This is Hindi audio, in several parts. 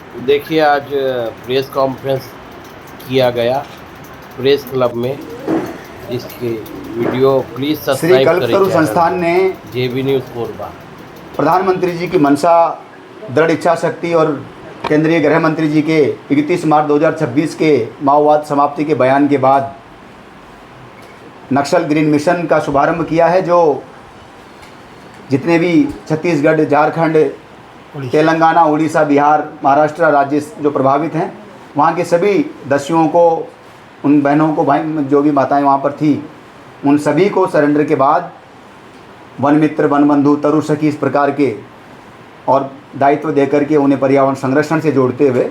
देखिए आज प्रेस कॉन्फ्रेंस किया गया प्रेस क्लब में। इसके वीडियो प्लीज़ श्री सब्सक्राइब करें कल्पतरु चैनल संस्थान ने JB न्यूज़ कोरबा। प्रधानमंत्री जी की मंशा, दृढ़ इच्छा शक्ति और केंद्रीय गृह मंत्री जी के 31 मार्च 2026 के माओवाद समाप्ति के बयान के बाद नक्सल ग्रीन मिशन का शुभारंभ किया है, जो जितने भी छत्तीसगढ़, झारखंड, तेलंगाना, उड़ीसा, बिहार, महाराष्ट्र राज्य जो प्रभावित हैं, वहाँ के सभी दस्युओं को, उन बहनों को, भाई जो भी माताएं वहाँ पर थी, उन सभी को सरेंडर के बाद वन मित्र, वन बंधु, तरु सखी इस प्रकार के और दायित्व देकर के उन्हें पर्यावरण संरक्षण से जोड़ते हुए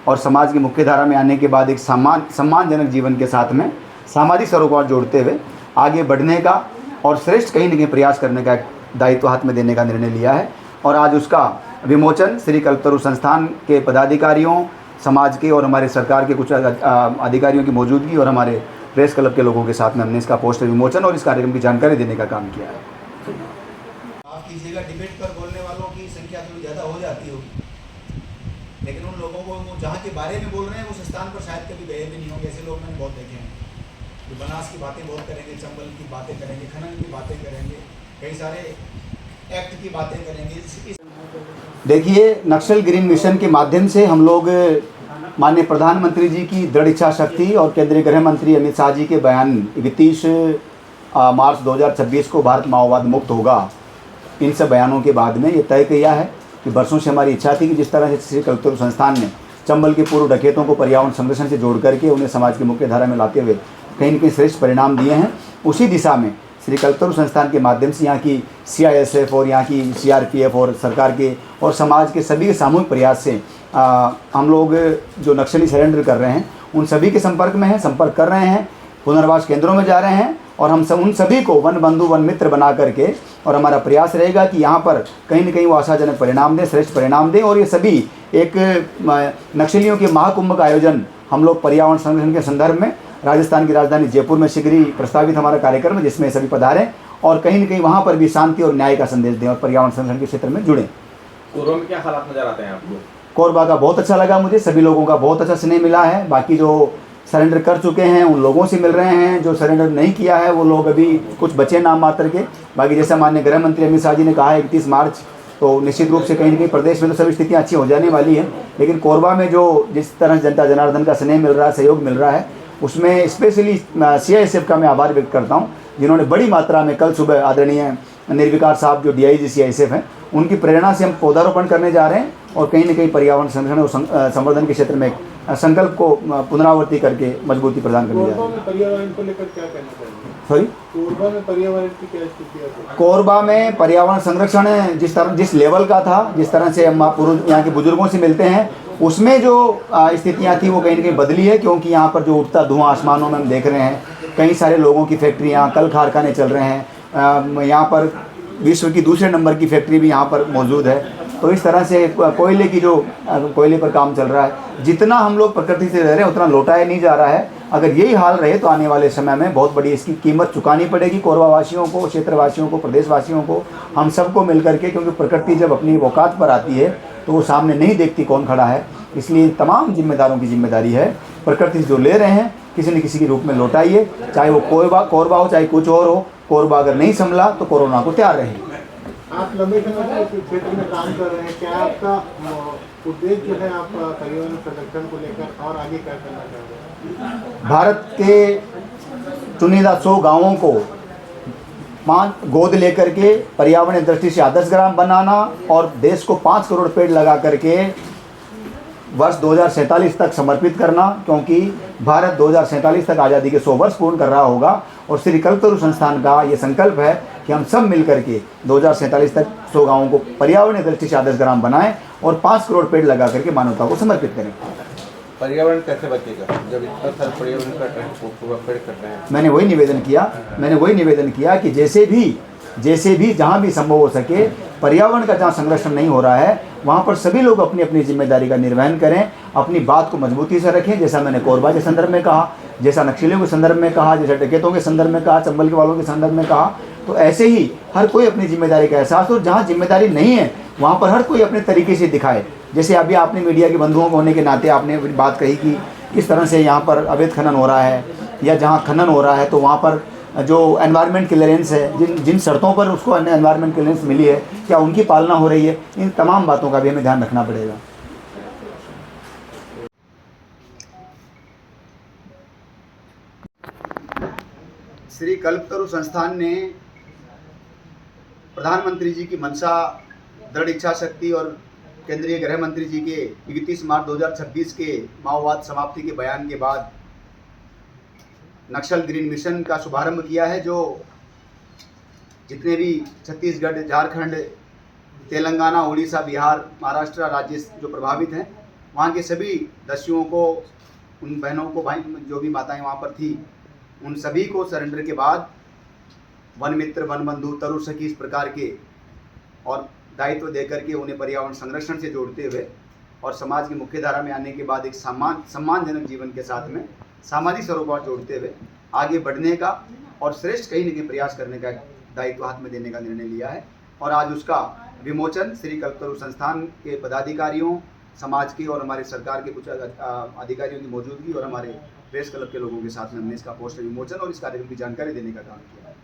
और समाज की मुख्य धारा में आने के बाद एक सम्मानजनक जीवन के साथ में सामाजिक सरोकार जोड़ते हुए आगे बढ़ने का और श्रेष्ठ कहीं न कहीं प्रयास करने का दायित्व हाथ में देने का निर्णय लिया है। और आज उसका विमोचन श्री कल्पतरु संस्थान के पदाधिकारियों, समाज के और हमारे सरकार के कुछ अधिकारियों की मौजूदगी और हमारे प्रेस क्लब के लोगों के साथ में हमने इसका पोस्टर विमोचन और इस कार्यक्रम की जानकारी देने का काम किया है। आप कीजिएगा, डिबेट पर बोलने वालों की संख्या थोड़ी ज़्यादा हो जाती होगी, लेकिन उन लोगों को वो जहाँ के बारे में बोल रहे हैं उस स्थान पर शायद कभी गए भी नहीं होंगे। ऐसे लोग मैंने बहुत देखे हैं कि बनास की बातें बहुत करेंगे, चंबल की बातें करेंगे, खनन की बातें करेंगे, कई सारे एक्ट की बातें करेंगे। देखिए, नक्सल ग्रीन मिशन के माध्यम से हम लोग माननीय प्रधानमंत्री जी की दृढ़ इच्छा शक्ति और केंद्रीय गृह मंत्री अमित शाह जी के बयान 31 मार्च 2026 को भारत माओवाद मुक्त होगा, इन सब बयानों के बाद में ये तय किया है कि वर्षों से हमारी इच्छा थी कि जिस तरह से श्री कल्पतरु संस्थान ने चंबल के पूर्व डकैतों को पर्यावरण संरक्षण से जोड़ करके उन्हें समाज की मुख्य धारा में लाते हुए कहीं न कहीं श्रेष्ठ परिणाम दिए हैं, उसी दिशा में श्री कल्पतरु संस्थान के माध्यम से यहाँ की CISF और यहाँ की CRPF और सरकार के और समाज के सभी सामूहिक प्रयास से हम लोग जो नक्सली सरेंडर कर रहे हैं उन सभी के संपर्क में हैं, संपर्क कर रहे हैं, पुनर्वास केंद्रों में जा रहे हैं और हम सब उन सभी को वन बंधु, वन मित्र बना करके और हमारा प्रयास रहेगा कि यहाँ पर कहीं न कहीं वो आशाजनक परिणाम दें, श्रेष्ठ परिणाम दें। और ये सभी एक नक्सलियों के महाकुंभ का आयोजन हम लोग पर्यावरण संरक्षण के संदर्भ में राजस्थान की राजधानी जयपुर में शीघ्र ही प्रस्तावित हमारा कार्यक्रम है, जिसमें सभी पधारें और कहीं न कहीं वहाँ पर भी शांति और न्याय का संदेश दें और पर्यावरण संरक्षण के क्षेत्र में जुड़ें। कोरबा में क्या हालात नजर आते हैं आपको? कोरबा का बहुत अच्छा लगा मुझे, सभी लोगों का बहुत अच्छा स्नेह मिला है। बाकी जो सरेंडर कर चुके हैं उन लोगों से मिल रहे हैं, जो सरेंडर नहीं किया है वो लोग अभी कुछ बचे नाम मात्र के। बाकी जैसा माननीय गृह मंत्री अमित शाह जी ने कहा है 31 मार्च, तो निश्चित रूप से कहीं न कहीं प्रदेश में तो सभी स्थितियाँ अच्छी हो जाने वाली हैं, लेकिन कोरबा में जो जिस तरह जनता जनार्दन का स्नेह मिल रहा है, सहयोग मिल रहा है, उसमें स्पेशली CISF का मैं आभार व्यक्त करता हूँ, जिन्होंने बड़ी मात्रा में कल सुबह आदरणीय निर्विकार साहब जो DIG CISF हैं, उनकी प्रेरणा से हम पौधारोपण करने जा रहे हैं और कहीं न कहीं पर्यावरण संरक्षण और संवर्धन के क्षेत्र में संकल्प को पुनरावृत्ति करके मजबूती प्रदान करने जा रहे हैं। पर्यावरण को लेकर क्या कहना चाहिए? सॉरी, कोरबा में पर्यावरण की क्या स्थिति है? कोरबा में पर्यावरण संरक्षण जिस लेवल का था, जिस तरह से हम यहाँ के बुजुर्गों से मिलते हैं, उसमें जो स्थितियाँ थी वो कहीं न कहीं बदली है, क्योंकि यहाँ पर जो उठता धुआं आसमानों में हम देख रहे हैं, कई सारे लोगों की फैक्ट्रियाँ, कल कारखाने चल रहे हैं, यहाँ पर विश्व की दूसरे नंबर की फैक्ट्री भी यहाँ पर मौजूद है। तो इस तरह से कोयले पर काम चल रहा है। जितना हम लोग प्रकृति से रह रहे हैं उतना लौटाया नहीं जा रहा है। अगर यही हाल रहे तो आने वाले समय में बहुत बड़ी इसकी कीमत चुकानी पड़ेगी कोरबा वासियों को, क्षेत्रवासियों को, प्रदेशवासियों को, हम सबको मिल करके, क्योंकि प्रकृति जब अपनी औकात पर आती है तो वो सामने नहीं देखती कौन खड़ा है। इसलिए तमाम जिम्मेदारों की जिम्मेदारी है, प्रकृति जो ले रहे हैं किसी न किसी के रूप में लौटाइए, चाहे वो कोरबा हो चाहे कुछ और हो। कोरबा अगर नहीं संभला तो कोरोना को तैयार रहेगी। आप लंबे समय से इस क्षेत्र में काम कर रहे हैं, क्या आपका उद्देश्य जो है आपका पर्यावरण संरक्षण को लेकर और आगे क्या करना चाहते हैं? भारत के चुनिंदा 100 गाँवों को गोद लेकर के पर्यावरण दृष्टि से आदर्श ग्राम बनाना और देश को 5 करोड़ पेड़ लगा करके वर्ष 2047 तक समर्पित करना, क्योंकि भारत 2047 तक आज़ादी के 100 वर्ष पूर्ण कर रहा होगा। और श्री कल्पतरु संस्थान का ये संकल्प है कि हम सब मिल करके 2047 तक 100 गाँवों को पर्यावरण दृष्टि से आदर्श ग्राम बनाएं और 5 करोड़ पेड़ लगा करके मानवता को समर्पित करें। पर्यावरण कैसे बचेगा जब इतना सारा पर्यावरण का पेड़ कट रहे हैं? मैंने वही निवेदन किया कि जैसे भी जहाँ भी संभव हो सके पर्यावरण का जहाँ संरक्षण नहीं हो रहा है वहाँ पर सभी लोग अपनी अपनी जिम्मेदारी का निर्वहन करें, अपनी बात को मजबूती से रखें। जैसा मैंने कोरबा के संदर्भ में कहा, जैसा नक्सलियों के संदर्भ में कहा, जैसा डकैतों के संदर्भ में कहा, चंबल के वालों के संदर्भ में कहा, तो ऐसे ही हर कोई अपनी जिम्मेदारी का एहसास, और जहाँ जिम्मेदारी नहीं है वहाँ पर हर कोई अपने तरीके से दिखाए जैसे अभी आपने मीडिया के बंधुओं को होने के नाते आपने बात कही कि किस तरह से यहाँ पर अवैध खनन हो रहा है, या जहाँ खनन हो रहा है तो वहाँ पर जो एनवायरनमेंट क्लियरेंस है, जिन शर्तों पर उसको एनवायरनमेंट क्लियरेंस मिली है, क्या उनकी पालना हो रही है, इन तमाम बातों का भी हमें ध्यान रखना पड़ेगा। श्री कल्पतरु संस्थान ने प्रधानमंत्री जी की मंशा, दृढ़ इच्छा शक्ति और केंद्रीय गृह मंत्री जी के 31 मार्च 2026 के माओवाद समाप्ति के बयान के बाद नक्सल ग्रीन मिशन का शुभारंभ किया है, जो जितने भी छत्तीसगढ़, झारखंड, तेलंगाना, उड़ीसा, बिहार, महाराष्ट्र राज्य जो प्रभावित हैं, वहाँ के सभी दस्युओं को, उन बहनों को, भाई जो भी माताएं वहाँ पर थी, उन सभी को सरेंडर के बाद वन मित्र, वन बंधु, तरु सखी इस प्रकार के और दायित्व देकर के उन्हें पर्यावरण संरक्षण से जोड़ते हुए और समाज की मुख्य धारा में आने के बाद एक सम्मानजनक जीवन के साथ में सामाजिक सरोकार जोड़ते हुए आगे बढ़ने का और श्रेष्ठ कहीं न कहीं प्रयास करने का दायित्व हाथ में देने का निर्णय लिया है। और आज उसका विमोचन श्री कल्पतरु संस्थान के पदाधिकारियों, समाज के और हमारे सरकार के कुछ अधिकारियों की मौजूदगी और हमारे प्रेस क्लब के लोगों के साथ में हमने इसका पोस्टर विमोचन और इस कार्यक्रम की जानकारी देने का काम किया है।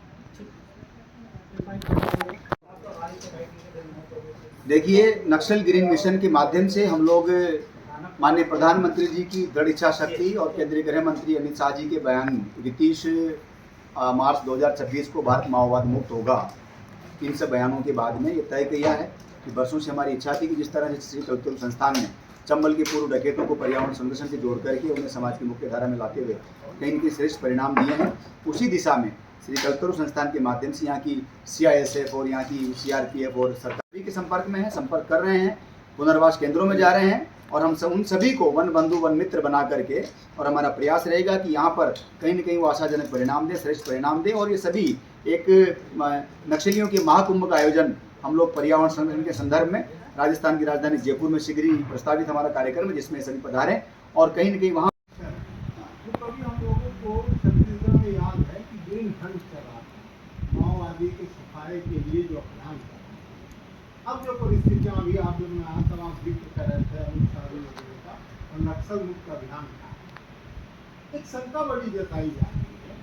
देखिए, नक्सल ग्रीन मिशन के माध्यम से हम लोग माननीय प्रधानमंत्री जी की दृढ़ इच्छा शक्ति और केंद्रीय गृह मंत्री अमित शाह जी के बयान 31 मार्च 2026 को भारत माओवाद मुक्त होगा, इन सब बयानों के बाद में ये तय किया है कि वर्षों से हमारी इच्छा थी कि जिस तरह से श्री कल्पतरु संस्थान ने चंबल के पूर्व डकैतों को पर्यावरण संरक्षण से जोड़ करके उन्हें समाज की मुख्य धारा में लाते हुए कहीं न कहीं श्रेष्ठ परिणाम दिए हैं, उसी दिशा में श्री कल्पतरु संस्थान के माध्यम से यहाँ की CISF और यहाँ की CRPF और सरकार के संपर्क में है, संपर्क कर रहे हैं, पुनर्वास केंद्रों में जा रहे हैं और हम सब उन सभी को वन बंधु, वन मित्र बना करके और हमारा प्रयास रहेगा कि यहाँ पर कहीं न कहीं वो आशाजनक परिणाम दें, श्रेष्ठ परिणाम दें। और ये सभी एक नक्सलियों के महाकुंभ का आयोजन हम लोग पर्यावरण संरक्षण के संदर्भ में राजस्थान की राजधानी जयपुर में शीघ्र ही प्रस्तावित हमारा कार्यक्रम है, जिसमें सभी पधारें और कहीं न कहीं वहाँ हम लोगों को छत्तीसगढ़ में याद है कि ग्रीन फंड चला माओवादी के सफाई के लिए जो अभियान था। अब जो परिस्थितियाँ अभी आप जब मैं आया तब आप जिक्र कर रहे थे अमित शाह वगैरह का और नक्सल मुक्त अभियान था, एक शंका बड़ी जताई जा रही है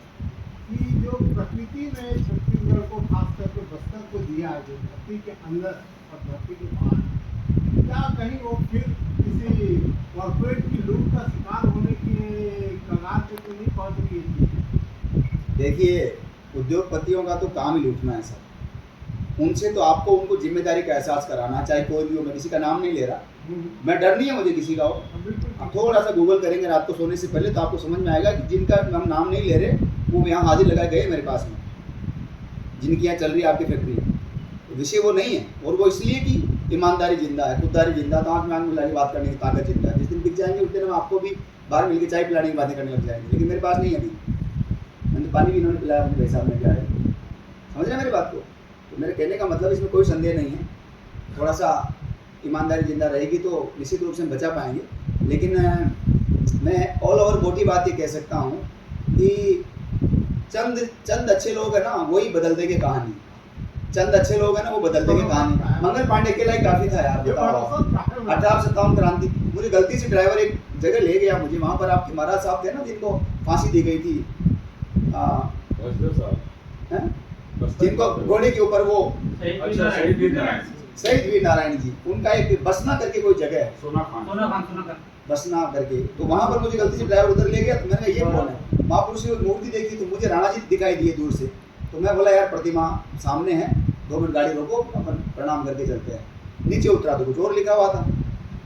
कि जो प्रकृति ने छत्तीसगढ़ को खास करके बस्तर को दिया है, जो धरती के अंदर और धरती के बाहर, क्या कहीं वो फिर किसी कॉर्पोरेट की लूट का शिकार होने की कगार पे तो नहीं पहुंच रही है? देखिए, उद्योगपतियों का तो काम ही लूटना है सर। उनसे तो आपको उनको जिम्मेदारी का एहसास कराना, चाहे कोई भी हो। मैं किसी का नाम नहीं ले रहा, मैं डर नहीं है मुझे किसी का हो। आप थोड़ा सा गूगल करेंगे रात को सोने से पहले तो आपको समझ में आएगा कि जिनका हम नाम नहीं ले रहे वो यहाँ हाजिर लगा गए मेरे पास में, जिनकी यहाँ चल रही है आपकी फैक्ट्री। तो विषय वो नहीं है, और वो इसलिए कि ईमानदारी जिंदा है, खुददारी जिंदा, तो आँख में आँख मिला के बात करने की ताकत जिंदा है। जिस दिन बिक जाएंगे उस दिन हम आपको भी बाहर मिलकर चाय पिलाने की बातें करने लग जाएंगे, लेकिन मेरे पास नहीं है अभी। मैंने पानी भी इन्होंने पिलाया, अपने हिसाब में क्या है, समझ रहे मेरी बात को। तो मेरे कहने का मतलब इसमें कोई संदेह नहीं है, थोड़ा सा ईमानदारी जिंदा रहेगी तो निश्चित रूप से हम बचा पाएंगे। लेकिन मैं ऑल ओवर मोटी बात ये कह सकता हूँ कि चंद अच्छे लोग हैं ना, वही बदल देंगे कहानी। चंद अच्छे लोग हैं ना, वो बदल देंगे कहानी। मंगल पांडे के लिए काफ़ी था यार, बताओ 1857 क्रांति। मुझे गलती से ड्राइवर एक जगह ले गया मुझे, वहाँ पर आपके महाराज साहब थे ना जिनको फांसी दी गई थी, जिनको घोड़े के ऊपर वो शहीद वीर नारायण जी, उनका एक बसना करके कोई जगह है, सोना बसना करके। तो वहाँ पर मुझे गलती से ड्राइवर उधर ले गया, तो मैंने ये कौन है, महापुरुष की मूर्ति देखी तो मुझे राणा जी दिखाई दिए दूर से। तो मैं बोला यार प्रतिमा सामने है, 2 मिनट गाड़ी रोको, अपन प्रणाम करके चलते हैं। नीचे उतरा तो कुछ और लिखा हुआ था,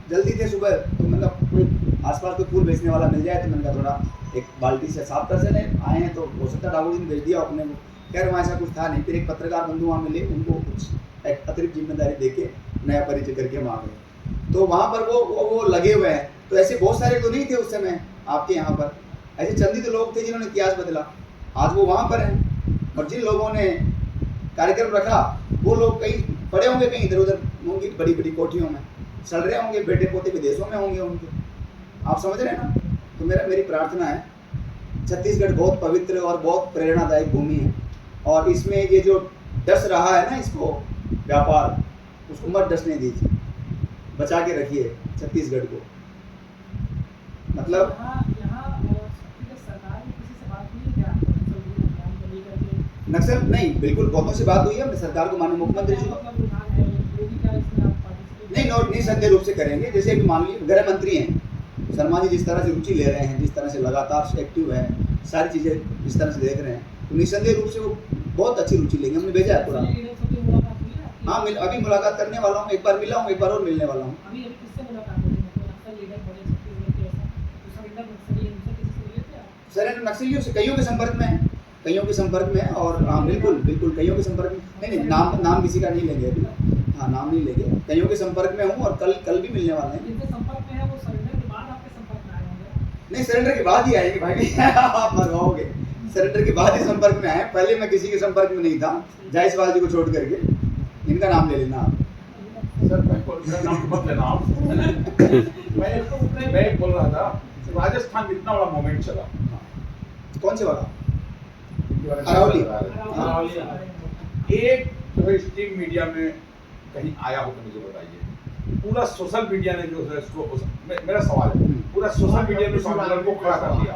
जल्दी थे सुबह, तो मैंने कहा कोई आसपास कोई फूल बेचने वाला मिल जाए, तो मैंने कहा थोड़ा एक बाल्टी से साफ कर से आए हैं, तो हो सकता है ठाकुर जी ने भेज दिया अपने को। खैर वहाँ ऐसा कुछ था नहीं। फिर एक पत्रकार बंधु वहाँ मिले, उनको कुछ एक अतिरिक्त जिम्मेदारी देके नया परिचय करके हम आ गए। तो वहाँ पर वो लगे हुए हैं। तो ऐसे बहुत सारे तो नहीं थे उस समय आपके यहाँ पर, ऐसे चंदित लोग थे जिन्होंने इतिहास बदला, आज वो वहाँ पर हैं। और जिन लोगों ने कार्यक्रम रखा वो लोग कहीं पड़े होंगे, कहीं इधर उधर होंगे, बड़ी बड़ी कोठियों में चल रहे होंगे, बेटे पोते विदेशों में होंगे उनके, आप समझ रहे हैं ना। तो मेरी प्रार्थना है, छत्तीसगढ़ बहुत पवित्र और बहुत प्रेरणादायक भूमि है, और इसमें ये जो डस रहा है ना, इसको व्यापार, उसको मत डसने दीजिए। बचा के रखिए छत्तीसगढ़ को। मतलब नक्सल नहीं, बिल्कुल बहुतों से बात हुई है, सरकार को माननीय मुख्यमंत्री जी को नहीं संदेह रूप से करेंगे। जैसे कि मान लीजिए गृह मंत्री हैं शर्मा जी, जिस तरह से रुचि ले रहे हैं, जिस तरह से लगातार एक्टिव है, सारी चीज़ें जिस तरह से देख रहे हैं, तो निसंदेह रूप से वो बहुत अच्छी रुचि लेंगे। हमने भेजा है पूरा। हाँ अभी मुलाकात करने वाला हूँ, एक बार मिला हूँ, एक बार और मिलने वाला हूँ। सरेंडर नक्सलियों से कईयों के संपर्क में है, कईयों के संपर्क में है। और हाँ बिल्कुल कईयों के संपर्क में नहीं, नाम किसी का नहीं लेंगे अभी, हाँ नाम नहीं लेंगे, कईयों के संपर्क में हूँ और कल भी मिलने वाले हैं। नहीं सरेंडर के बाद ही आएंगे भाई आप मरवाओगे, सरेंडर के बाद ही संपर्क में आए, पहले मैं किसी के संपर्क में नहीं था, जायसवाल जी को छोड़ करके। इनका नाम ले लेना आप। सर मेरा नाम मत लेना आप। मैं बोल रहा था राजस्थान में इतना बड़ा मोमेंट चला, कौन से वाला? अरावली। एक जो है स्ट्रीम मीडिया में कहीं आया हो तो मुझे बताइए। पूरा सोशल मीडिया ने जो है इसको, मेरा सवाल है, पूरा सोशल मीडिया ने इस आंदोलन को खड़ा कर दिया।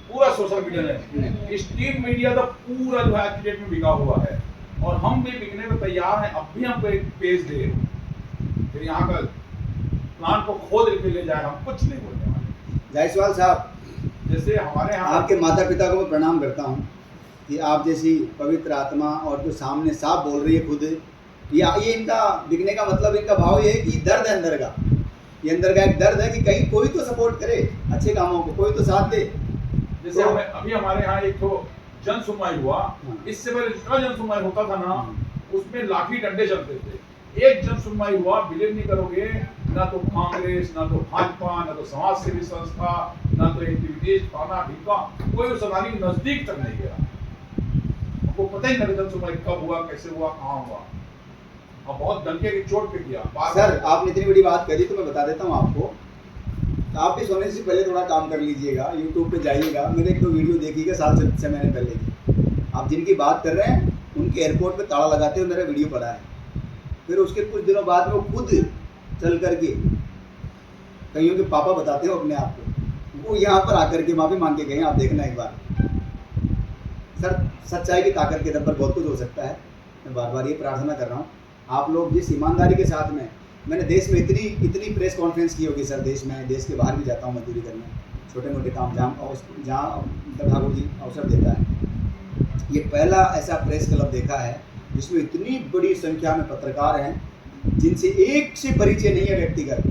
पूरा सोशल मीडिया ने, स्ट्रीम मीडिया तो पूरा जो है आज की डेट में बिका हुआ है और हम भी बिकने में तैयार हैं। अब भी हमको एक पेज दे, फिर यहाँ का प्लान को खोद के ले जाए, हम कुछ नहीं बोलने वाले। जायसवाल साहब, जैसे हमारे यहाँ आपके माता पिता को मैं प्रणाम करता हूँ कि आप जैसी पवित्र आत्मा और जो सामने साफ बोल रही है खुद, ये इनका बिकने का मतलब, इनका भाव ये है कि दर्द है अंदर का, ये अंदर का एक दर्द है कि कहीं कोई तो सपोर्ट करे अच्छे कामों को, कोई तो साथ दे। जैसे हमें अभी हमारे यहाँ एक तो जन सुनवाई हुआ, इससे पहले जितना जन सुनवाई होता था ना, उसमें लाठी डंडे चलते थे। एक जन सुनवाई हुआ, बिलीव नहीं करोगे, ना तो कांग्रेस, ना तो भाजपा, ना तो समाज सेवी संस्था, ना तो एक्टिविटीज, थाना ढीका, कोई उस अदालत के नजदीक तक नहीं गया। आपको पता ही नहीं जन सुनवाई कब हुआ, कैसे हुआ, कहाँ हुआ, और बहुत डंके की चोट पे किया। सर आपने इतनी बड़ी बात करी तो मैं बता देता हूँ आपको, आप भी सोने से पहले थोड़ा काम कर लीजिएगा, यूट्यूब पे जाइएगा, मेरे एक दो वीडियो देखिएगा 7 महीने पहले की। आप जिनकी बात कर रहे हैं उनके एयरपोर्ट पे ताला लगाते हुए मेरा वीडियो पड़ा है। फिर उसके कुछ दिनों बाद में वो खुद चल करके, कईयों के पापा बताते हो अपने आप को, वो यहाँ पर आकर के माफ़ी मांग के गए, आप देखना एक बार। सर सच्चाई की ताकत के दम पर बहुत कुछ हो सकता है। मैं बार बार ये प्रार्थना कर रहा हूँ, आप लोग जिस ईमानदारी के साथ में, मैंने देश में इतनी प्रेस कॉन्फ्रेंस की होगी सर, देश में, देश के बाहर भी जाता हूँ मजदूरी करने, छोटे मोटे काम जहाँ ठाकुर जी अवसर देता है। ये पहला ऐसा प्रेस क्लब देखा है जिसमें इतनी बड़ी संख्या में पत्रकार हैं जिनसे एक से परिचय नहीं है व्यक्तिगत,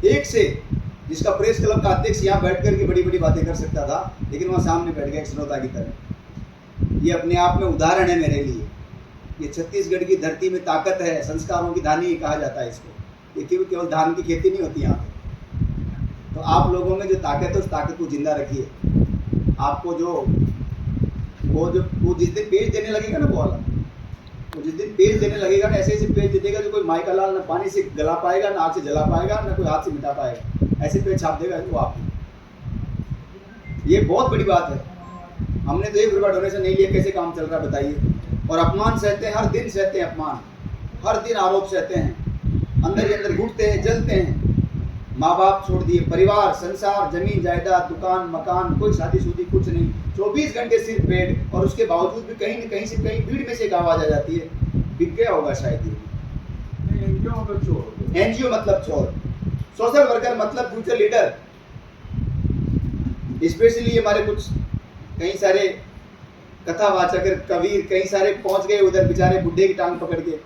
एक से, जिसका प्रेस क्लब का अध्यक्ष यहाँ बैठ कर के बड़ी बड़ी बातें कर सकता था, लेकिन वहाँ सामने बैठ गया एक श्रोता की तरह। ये अपने आप में उदाहरण है मेरे लिए। ये छत्तीसगढ़ की धरती में ताकत है, संस्कारों की धानी कहा जाता है इसको। ये केवल धान की खेती नहीं होती यहाँ पे। तो आप लोगों में जो ताकत है उस ताकत को जिंदा रखिए। आपको जो वो जिस दिन पेज देने लगेगा ना, वो जिस दिन पेज देने लगेगा ना, ऐसे पेज दे देगा जो कोई माई का लाल ना पानी से गला पाएगा, ना आग से जला पाएगा, ना कोई हाथ से मिटा पाएगा। ऐसे पेज छाप देगा वो आप। ये बहुत बड़ी बात है। हमने तो 1 रुपया डोनेशन नहीं लिया, कैसे काम चल रहा है बताइए। और अपमान सहते हैं, हर दिन सहते हैं अपमान, हर दिन आरोप सहते हैं, अंदर ही अंदर घुटते हैं, जलते हैं। माँ बाप छोड़ दिए, परिवार, संसार, जमीन जायदाद, दुकान मकान, कोई शादीशुदी कुछ नहीं, 24 घंटे सिर्फ बेड। और उसके बावजूद भी कहीं न कहीं से, कहीं भीड़ में से एक आवाज़ आ जाती है, बिक गया होगा शायद ये। एनजीओ मतलब चोर, सोशल वर्कर मतलब फ्यूचर लीडर। स्पेशली हमारे कुछ कई सारे कथावाचक, कबीर, कई सारे पहुंच गए उधर, बेचारे बुढ़े की टांग पकड़ के।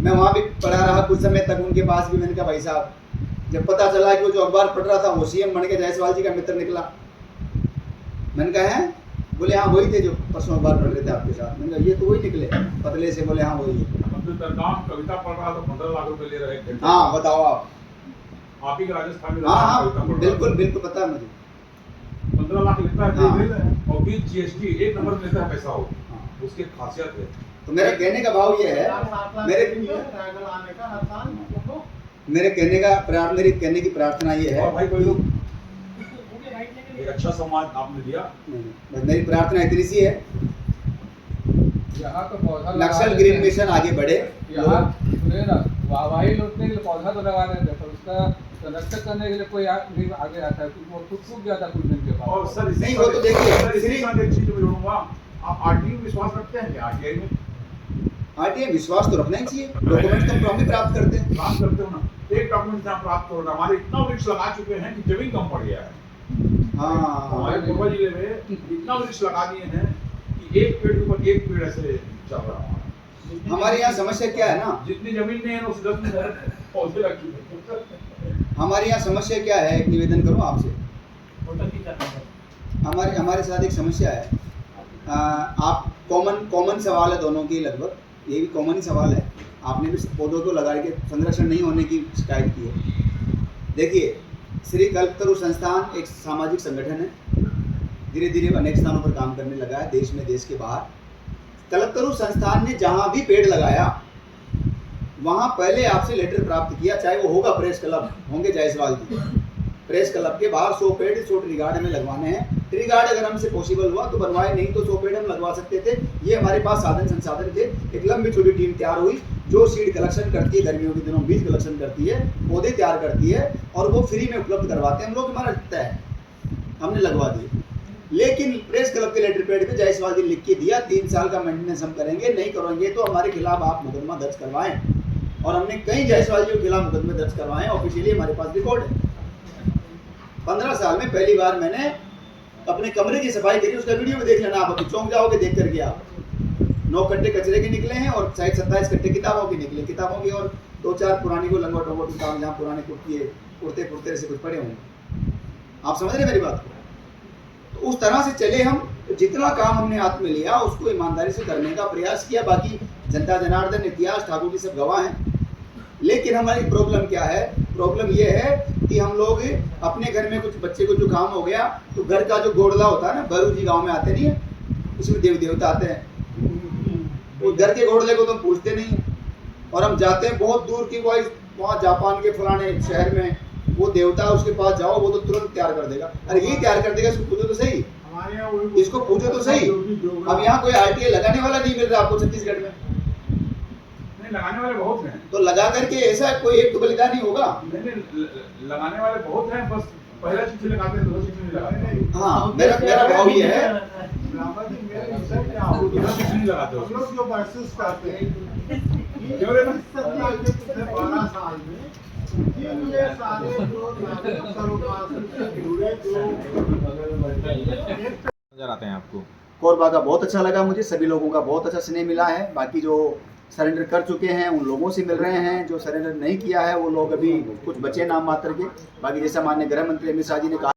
मैं वहाँ भी पढ़ा रहा कुछ समय तक उनके पास भी। मैंने कहा भाई साहब, जब पता चला कि वो जो अखबार पढ़ रहा था वो सीएम बन के जायसवाल जी का मित्र निकला। मैंने कहा है? बोले हाँ वही थे जो परसों अखबार पढ़ रहे थे आपके साथ। मैंने कहा ये तो वही निकले पतले से। बोले हाँ वही है। कविता पढ़ रहा था, 15 लाख रुपए ले रहे थे। हाँ बताओ आप ही राजस्थान में। हाँ बिल्कुल बिल्कुल पता है मुझे। 15 लाख लेता है और भी जीएसटी 1 नंबर लेता है पैसा हो, उसकी खासियत है। तो मेरा कहने का भाव ये है, मेरे कहने की प्रार्थना ये है। भाई कोई लोग एक अच्छा समाज आपने दिया। मेरी प्रार्थना इतनी सी है, यहाँ तो पौधा नक्सल ग्रीन मिशन आगे बढ़े। यहाँ सुनिए ना, वाहवाही लूटने के लिए पौधा तो लगा रहे थे, पर उसका संरक्षण करने के लिए कोई नहीं आगे आता है, क्योंकि वो खुद सूख गया था कुछ दिन के बाद। और सर नहीं, वो तो देखिए, सर इसी के साथ एक चीज मैं जोड़ूंगा, आप आरटीआई में विश्वास रखते हैं क्या? आरटीआई में आरटीआई विश्वास तो रखना ही चाहिए, डॉक्यूमेंट तो हम भी प्राप्त करते हैं। प्राप्त करते हो ना, एक डॉक्यूमेंट जहाँ प्राप्त करो ना, हमारे इतना वृक्ष लगा चुके हैं कि जमीन कम पड़ गया है। हाँ, हमारे कोरबा जिले में इतना वृक्ष लगा दिए हैं कि एक पेड़ के ऊपर एक पेड़ ऐसे चल रहा है। हमारे यहाँ समस्या क्या है ना, जितनी जमीन में है उससे 10 पौधे लग चुके हैं। हमारे यहाँ समस्या क्या है, एक निवेदन करूँ आपसे। हमारे साथ एक समस्या है, आप कॉमन सवाल है दोनों की, लगभग ये भी कॉमन ही सवाल है। आपने भी पौधों को लगा के संरक्षण नहीं होने की शिकायत की है। देखिए, श्री कल्पतरु संस्थान एक सामाजिक संगठन है, धीरे धीरे अनेक स्थानों पर काम करने लगा है, देश में, देश के बाहर। कल्पतरु संस्थान ने जहाँ भी पेड़ लगाया वहाँ पहले आपसे लेटर प्राप्त किया, चाहे वो होगा प्रेस क्लब, होंगे जायसवाल जी, प्रेस क्लब के बाहर 100 पेड़ 100 ट्री गार्ड में लगवाने हैं। ट्री गार्ड अगर हमसे पॉसिबल हुआ तो बनवाए, नहीं तो 100 पेड़ हम लगवा सकते थे। ये हमारे पास साधन संसाधन थे। एक लंबी छोटी टीम तैयार हुई जो सीड कलेक्शन करती है, गर्मियों के दिनों बीज कलेक्शन करती है, पौधे तैयार करती है और वो फ्री में उपलब्ध करवाते हैं। हम लोग, हमारा तय है, हमने लगवा दिए। लेकिन प्रेस क्लब के लेटर पैड पे जायसवाल जी लिख के दिया, 3 साल का मेंटेनेंस हम करेंगे, नहीं करेंगे तो हमारे खिलाफ आप मुकदमा दर्ज करवाएं। और हमने कई जायसवाल जी के खिलाफ मुकदमे दर्ज करवाए, ऑफिशियली हमारे पास रिकॉर्ड है। 15 साल में पहली बार मैंने अपने कमरे की सफाई करी, उसका वीडियो में देख लेना आप, अभी चौंक जाओगे देख करके आप। 9 कट्टे कचरे के निकले हैं और शायद 27 कट्टे किताबों के निकले, किताबों की, और 2-4 पुरानी को लंगोट वंगोट किताब जहाँ पुराने कुर्ते कुर्ते से कुछ पड़े होंगे। आप समझ रहे मेरी बात को? तो उस तरह से चले हम, तो जितना काम हमने हाथ में लिया उसको ईमानदारी से करने का प्रयास किया। बाकी जनता जनार्दन, इतिहास, ठाकुर जी सब गवाह हैं। लेकिन हमारी प्रॉब्लम क्या है? प्रॉब्लम ये है कि हम लोग अपने घर में कुछ बच्चे को जुकाम हो गया तो घर का जो गोड़ला होता है ना, बरू जी गाँव में आते नहीं है, उसमें देव देवता आते हैं, वो घर के घोड़ले को तो हम पूछते नहीं है। और हम जाते हैं बहुत दूर की, वहाँ जापान के फलाने शहर में वो देवता, उसके पास जाओ वो तो तुरंत तैयार कर देगा। अरे ये तैयार कर देगा, इसको पूछो तो सही, इसको पूछो तो सही। अब यहाँ कोई आरटीआई लगाने वाला नहीं मिल रहा आपको छत्तीसगढ़ में। नहीं, लगाने वाले बहुत हैं। तो लगा करके ऐसा कोई एक तो बलिदान ही होगा। नहीं, लगाने वाले बहुत हैं, बस पहला चिट्ठी लगाते हैं, दूसरा चिट्ठी नहीं लगाते। हाँ, मेरा भाव ये है, दूसरा चिट्ठी नहीं लगाते हो। हम लोग जो महसूस करते हैं क्यों रे ना? 12 साल में जितने सारे जो सरोकार से जुड़े जो नजर आते हैं आपको? कोरबा का बहुत अच्छा लगा मुझे, सभी लोगों का बहुत अच्छा स्नेह मिला है। बाकी जो सरेंडर कर चुके हैं उन लोगों से मिल रहे हैं, जो सरेंडर नहीं किया है वो लोग अभी कुछ बचे नाम मात्र के। बाकी जैसा माननीय गृह मंत्री अमित शाह जी ने कहा